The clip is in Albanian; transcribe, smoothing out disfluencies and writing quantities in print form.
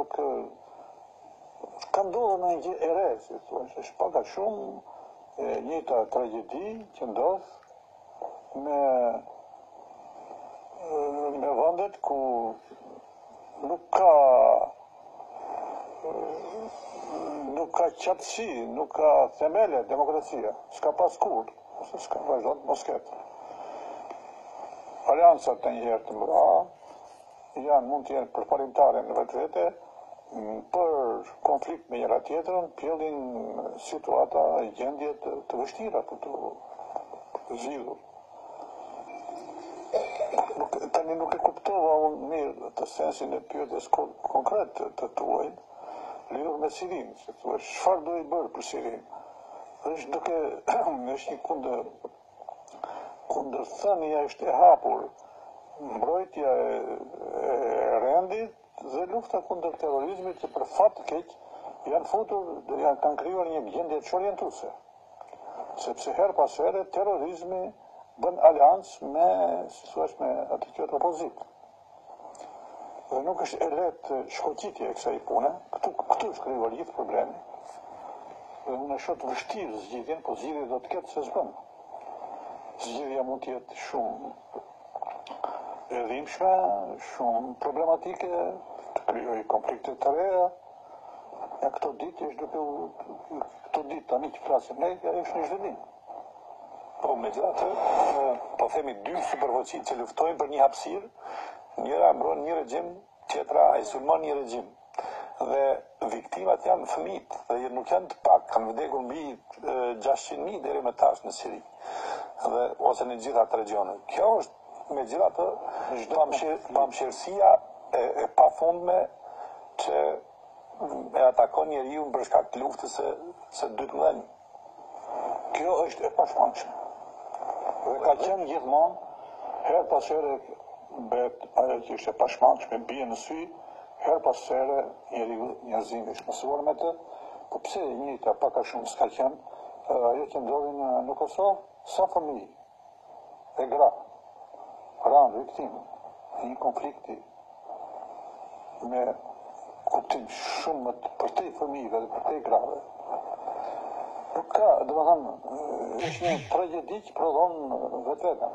nuk ka ndodhur në një gjë e re, si thua, është pak a shumë njëjta tragjedi që ndodh me vendet ku nuk ka qartësi, nuk ka themele demokracia, s'ka pas kur, ose s'ka vazhdon mos ketë. Aliancat të njëherë të mëdha mund të jenë përparimtare në vetvete, për konflikt me njëra tjetrën, pjellin situata, gjendje të vështira për të zgjidhur. Tani nuk e kuptova unë mirë të sensin e pyetjes konkret të tuaj, lidhur me Sirinë, se thua, çfarë do i bërë për Sirinë? Është një kundërthënia është e hapur, mbrojtja e rendit dhe lufta kundër terrorizmit që për fat të keq kanë krijuar një gjendje çorientuese. Sepse her pas here terrorizmi bën aleancë me atë që është opozit. Dhe nuk është e lehtë shkoqitje e kësaj pune, këtu është krijuar gjithë problemi. Dhe unë e shoh të vështirë zgjidhjen, po zgjidhja do të ketë se s'bën. Zgjidhja mund të jetë shumë e dhimbshme, shumë problematike, të krijojë konflikte të reja. Këto ditë tani që flasim ne, është një zhvillim. Po megjithatë, po themi dy superfuqi që luftojnë për një hapësirë, njëra mbron një regjim, tjetra ai sulmon një regjim. Dhe viktimat janë fëmijët, dhe nuk janë të pak, kanë vdekur mbi 600.000 deri më tash në Siri, ose në gjitha ato regione. Kjo është megjithatë pamëshirësia e pafundme që e atakon njeriu për shkak të luftës së dytmëdhënë. Kjo është e pashmangshme. Dhe ka qenë gjithmonë, her pas here bet ajo që ishte pashmangshme bie në sy, her pas here njerëzimi është mësuar me të, po pse njëjta pak a shumë s'ka qenë ajo që ndodhi në Kosovë, sa fëmijë e gra ranë viktimë në një konflikti me kuptim shumë për te fëmijëve dhe për te grave. Nuk ka, dhe më thëmë, është një tragedi që prodhon vetë vetën.